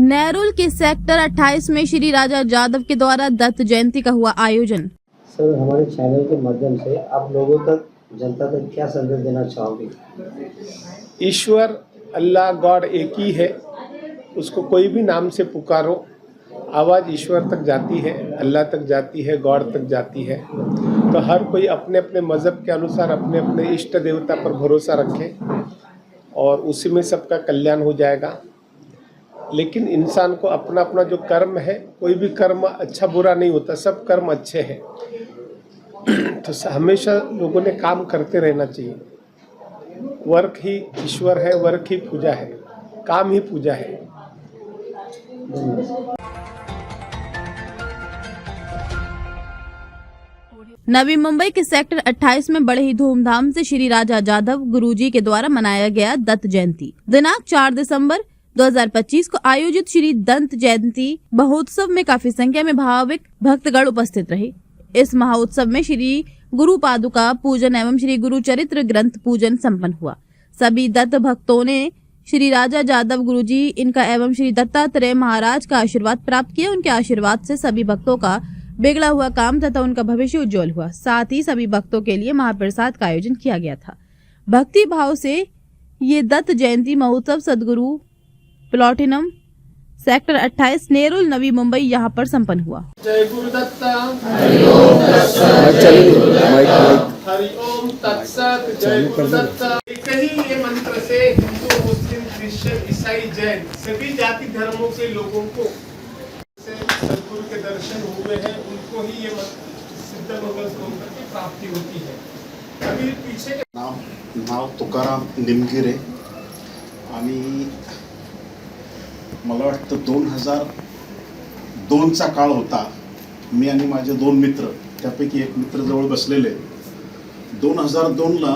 नेरुल के sector 28 में श्री राजा जादव के द्वारा दत्त जयंती का हुआ आयोजन। सर, हमारे चैनल के माध्यम से आप लोगों तक, जनता तक क्या संदेश देना चाहोगे? ईश्वर अल्लाह गॉड एक ही है, उसको कोई भी नाम से पुकारो, आवाज़ ईश्वर तक जाती है, अल्लाह तक जाती है, गॉड तक जाती है। तो हर कोई अपने अपने मज़हब के अनुसार अपने अपने इष्ट देवता पर भरोसा रखे और उसी में सबका कल्याण हो जाएगा। लेकिन इंसान को अपना अपना जो कर्म है, कोई भी कर्म अच्छा बुरा नहीं होता, सब कर्म अच्छे हैं। तो हमेशा लोगों ने काम करते रहना चाहिए। वर्क ही ईश्वर है, वर्क ही पूजा है, काम ही पूजा है। नवी मुंबई के सेक्टर 28 में बड़े ही धूमधाम से श्री राजा जादव गुरुजी के द्वारा मनाया गया दत्त जयंती। दिनांक 4 दिसंबर 2025 को आयोजित श्री दत्त जयंती महोत्सव में काफी संख्या में भाविक भक्तगण उपस्थित रहे। इस महोत्सव में श्री गुरु पादुका पूजन एवं श्री गुरु चरित्र ग्रंथ पूजन संपन्न हुआ। सभी दत्त भक्तों ने श्री राजा जादव गुरुजी इनका एवं श्री दत्तात्रेय महाराज का आशीर्वाद प्राप्त किया। उनके आशीर्वाद से सभी भक्तों का बिगड़ा हुआ काम तथा उनका भविष्य उज्जवल हुआ। साथ ही सभी भक्तों के लिए महाप्रसाद का आयोजन किया गया था। भक्ति भाव से ये दत्त जयंती महोत्सव सदगुरु प्लॉटिनम सेक्टर 28 नेरुल नवी मुंबई यहाँ पर संपन्न हुआ। जय गुरुदत्ता, हरि ओम तत्सत। जय गुरुदत्ता। एक ही ये मंत्र से हिंदू, मुस्लिम, क्रिश्चियन, ईसाई, जैन सभी जाति धर्मों के लोगों को सदगुरु के दर्शन हुए हैं, उनको ही ये सिद्ध मंगल मंत्र की प्राप्ति होती है। अभी पीछे नाव तुकाराम निमगिरे आणि मला वाटतं 2002चा काळ होता। मी आणि माझे 2 मित्र, त्यापैकी एक मित्र जवळ बसलेले। 2002ला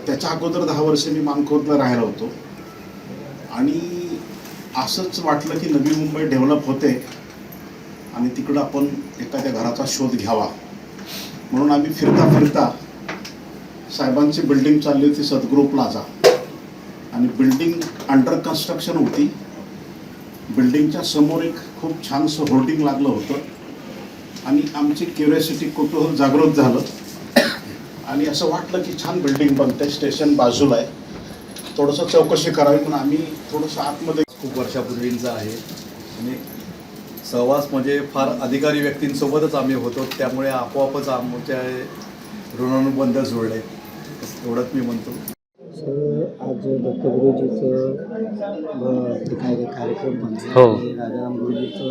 त्याच्या अगोदर 10 वर्ष मी मानखुर्दला राहिलो होतो आणि असंच वाटलं की नवी मुंबई डेव्हलप होते आणि तिकडं आपण एखाद्या घराचा शोध घ्यावा म्हणून आम्ही फिरता फिरता साहेबांची बिल्डिंग चालली होती सद्गुरू प्लाझा आणि बिल्डिंग अंडर कन्स्ट्रक्शन होती। बिल्डिंगच्या समोर एक खूप छानसं होर्डिंग लागलं होतं आणि आमची क्युरियोसिटी कुतूहल जागृत झालं आणि असं वाटलं की छान बिल्डिंग बनते, स्टेशन बाजूला आहे, थोडंसं चौकशी करावी म्हणून आम्ही थोडंसं आतमध्ये। खूप वर्षापूर्वींचा आहे आणि सहवास म्हणजे फार अधिकारी व्यक्तींसोबतच आम्ही होतो, त्यामुळे आपोआपच आमच्या ऋणानुबंध जुळले, एवढंच मी म्हणतो। सर, आज दत्तगुरुजीचं काय कार्यक्रम हो, राजाराम गुरुजीचं,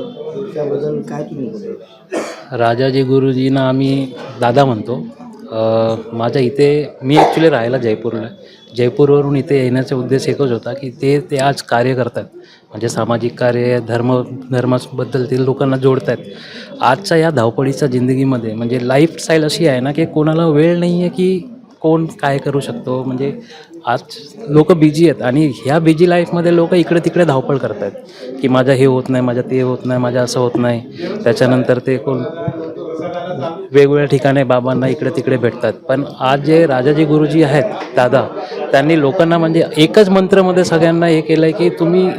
त्याबद्दल काय तुम्ही बोलता? राजाजी गुरुजींना आम्ही दादा म्हणतो। माझ्या इथे मी ॲक्च्युली राहायला जयपूरवरून इथे येण्याचा उद्देश एकच होता की ते आज कार्य करतात, म्हणजे सामाजिक कार्य, धर्माबद्दल ते लोकांना जोडत आहेत। आजच्या या धावपळीच्या जिंदगीमध्ये म्हणजे लाईफस्टाईल अशी आहे ना की कोणाला वेळ नाही आहे की कोण काय करू शकतो। म्हणजे आज लोक बिझी आहेत आणि ह्या बिझी लाईफमध्ये लोक इकडे तिकडे धावपळ करत आहेत की माझं हे होत नाही, माझं ते होत नाही, माझं असं होत नाही। त्याच्यानंतर ते कोण वेगवेगळ्या ठिकाणी बाबांना इकडे तिकडे भेटतात। पण आज जे राजाजी गुरुजी आहेत दादा, त्यांनी लोकांना म्हणजे एकच मंत्रमध्ये सगळ्यांना हे केलं आहे की तुम्ही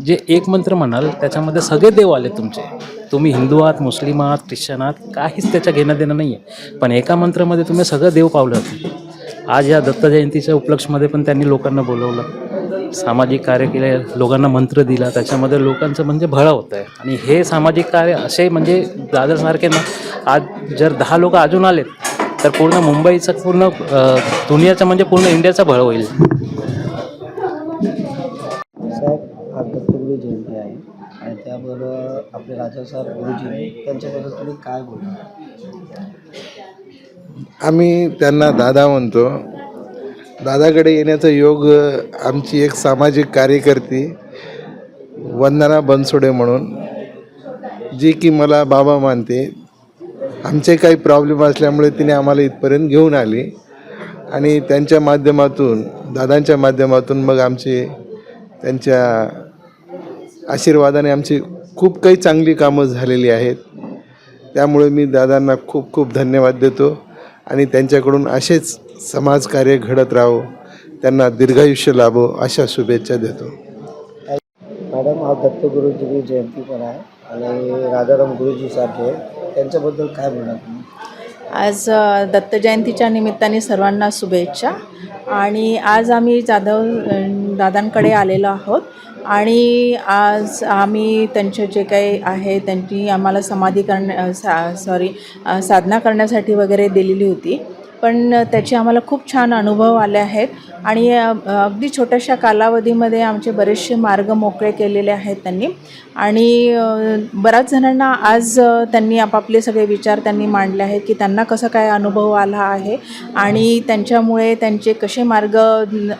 जे एक मंत्र म्हणाल त्याच्यामध्ये सगळे देव आले तुमचे। तुम्ही हिंदू आहात, मुस्लिम आहात, ख्रिश्चन आहात, काहीच त्याच्या घेणं देणं नाही आहे, पण एका मंत्रामध्ये तुम्ही सगळं देव पावलं। आज या दत्त जयंतीच्या उपलक्षमध्ये पण त्यांनी लोकांना बोलवलं, सामाजिक कार्य केले, लोकांना मंत्र दिला, त्याच्यामध्ये लोकांचं म्हणजे भळं होतं आहे। आणि हे सामाजिक कार्य असे म्हणजे दादासारखे ना, आज जर 10 लोक अजून आलेत तर पूर्ण मुंबईचं, पूर्ण दुनियाचं म्हणजे पूर्ण इंडियाचा भळ होईल। साहेब, आज दत्तगुरु जयंती आहे आणि त्याबरोबर आपले राजासाहेब गुरुजी, त्यांच्याबद्दल तुम्ही काय बोलता? आम्ही त्यांना दादा म्हणतो। दादाकडे येण्याचा योग आमची एक सामाजिक कार्यकर्ती वंदना बनसोडे म्हणून, जी की मला बाबा मानते, आमचे काही प्रॉब्लेम असल्यामुळे तिने आम्हाला इथपर्यंत घेऊन आली आणि त्यांच्या माध्यमातून, दादांच्या माध्यमातून मग आमचे, त्यांच्या आशीर्वादाने आमची खूप काही चांगली कामं झालेली आहेत। त्यामुळे मी दादांना खूप खूप धन्यवाद देतो आणि त्यांच्याकडून असेच समाजकार्य घडत राहो, त्यांना दीर्घायुष्य लाभो अशा शुभेच्छा देतो। मॅडम आज दत्तगुरूजी जयंती पण आहे आणि राजाराम गुरुजी साहेब जे आहे त्यांच्याबद्दल काय बोलणार तुम्ही? आज दत्त जयंतीच्या निमित्ताने सर्वांना शुभेच्छा. आणि आज आम्ही दादांकडे आलेलो आहोत आणि आज आम्ही त्यांचे जे काही आहे त्यांची आम्हाला साधना करण्यासाठी वगैरे दिलेली होती, पण त्याचे आम्हाला खूप छान अनुभव आले आहेत आणि अगदी छोट्याशा कालावधीमध्ये आमचे बरेचसे मार्ग मोकळे केलेले आहेत त्यांनी. आणि बऱ्याच जणांना आज त्यांनी आपापले सगळे विचार त्यांनी मांडले आहेत की त्यांना कसं काय अनुभव आला आहे आणि त्यांच्यामुळे त्यांचे कसे मार्ग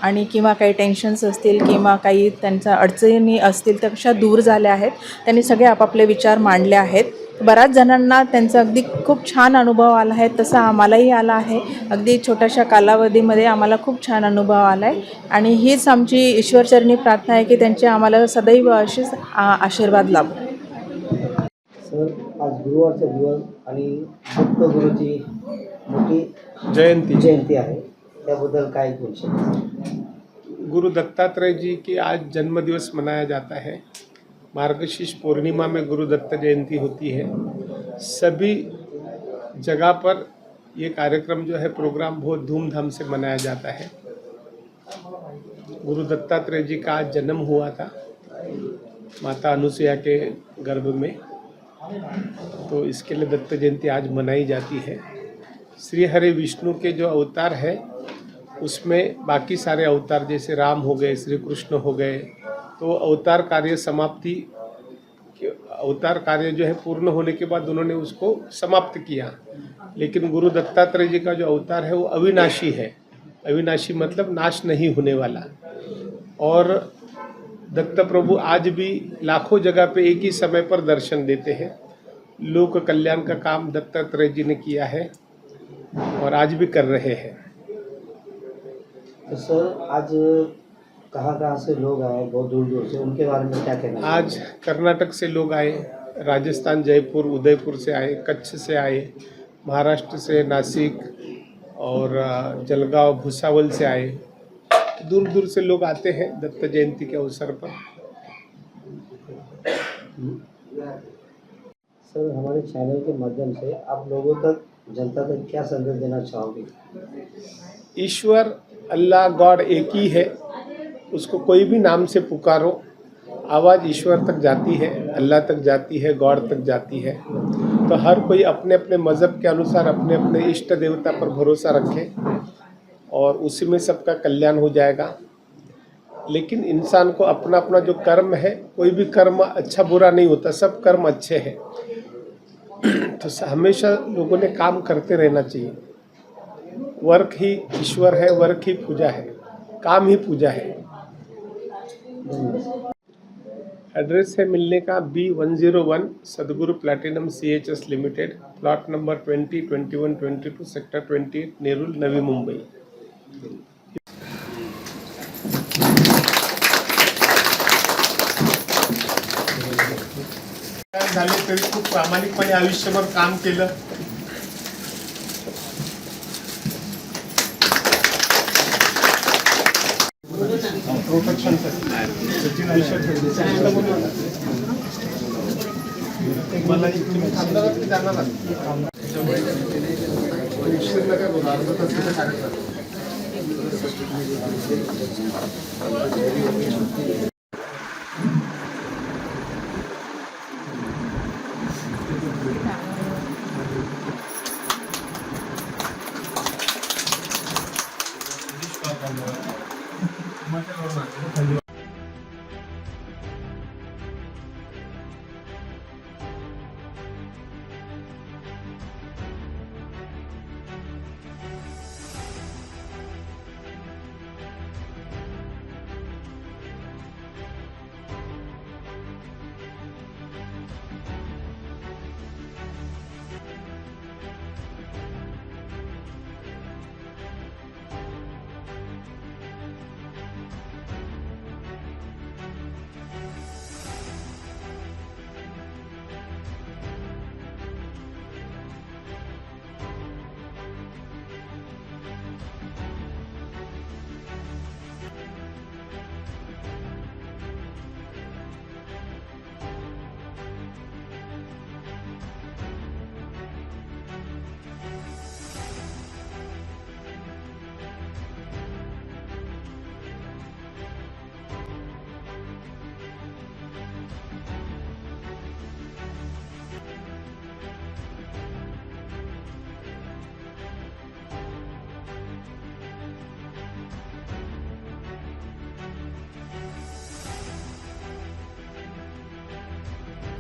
आणि किंवा काही टेन्शन्स असतील किंवा काही त्यांच्या अडचणी असतील त्या कशा दूर झाल्या आहेत. त्यांनी सगळे आपापले विचार मांडले आहेत. बऱ्याच जणांना त्यांचा अगदी खूप छान अनुभव आला आहे, तसा आम्हालाही आला आहे. अगदी छोट्याशा कालावधीमध्ये आम्हाला खूप छान अनुभव आला आहे आणि हीच आमची ईश्वरचरणी प्रार्थना आहे की त्यांचे आम्हाला सदैव असेच आशीर्वाद लाभो. सर आज गुरुवारचा दिवस आणि दत्तगुरूची मोठी जयंती आहे, त्याबद्दल काय बोलशील? गुरु दत्तात्रेय जी की आज जन्मदिवस मनाया जाता है। मार्गशीर्ष पूर्णिमा में गुरु दत्त जयंती होती है। सभी जगह पर ये कार्यक्रम जो है प्रोग्राम बहुत धूमधाम से मनाया जाता है। गुरु दत्तात्रेय जी का आज जन्म हुआ था माता अनुसुईया के गर्भ में, तो इसके लिए दत्त जयंती आज मनाई जाती है। श्री हरि विष्णु के जो अवतार है उसमें बाकी सारे अवतार जैसे राम हो गए, श्री कृष्ण हो गए, तो अवतार कार्य जो है पूर्ण होने के बाद उन्होंने उसको समाप्त किया। लेकिन गुरु दत्तात्रेय जी का जो अवतार है वो अविनाशी है। अविनाशी मतलब नाश नहीं होने वाला। और दत्त प्रभु आज भी लाखों जगह पे एक ही समय पर दर्शन देते हैं। लोक कल्याण का काम दत्तात्रेय जी ने किया है और आज भी कर रहे हैं। तो सर आज कहाँ से लोग आए बहुत दूर दूर से, उनके बारे में क्या कहना है? आज कर्नाटक से लोग आए, राजस्थान जयपुर उदयपुर से आए, कच्छ से आए, महाराष्ट्र से नासिक और जलगांव भुसावल से आए। दूर दूर से लोग आते हैं दत्त जयंती के अवसर पर। सर हमारे चैनल के माध्यम से आप लोगों तक जनता तक क्या संदेश देना चाहोगे? ईश्वर अल्लाह गॉड एक ही है, उसको कोई भी नाम से पुकारो, आवाज़ ईश्वर तक जाती है, अल्लाह तक जाती है, गॉड तक जाती है। तो हर कोई अपने अपने मज़हब के अनुसार अपने अपने इष्ट देवता पर भरोसा रखे और उसी में सबका कल्याण हो जाएगा। लेकिन इंसान को अपना अपना जो कर्म है, कोई भी कर्म अच्छा बुरा नहीं होता, सब कर्म अच्छे हैं। तो हमेशा लोगों ने काम करते रहना चाहिए। वर्क ही ईश्वर है, वर्क ही पूजा है, काम ही पूजा है। एड्रेस है मिलने का B101 सदगुरु platinum CHS limited, plot number 20, 21, 22, sector 28, Nerul, Navi Mumbai. झाले तरी खूप प्रामाणिकपणे आयुष्यभर काम केलं। प्रोटेक्शन मला तुम्ही थांबणार की जाणार उशीर नका बोला, अर्धा तासाचा कार्यक्रम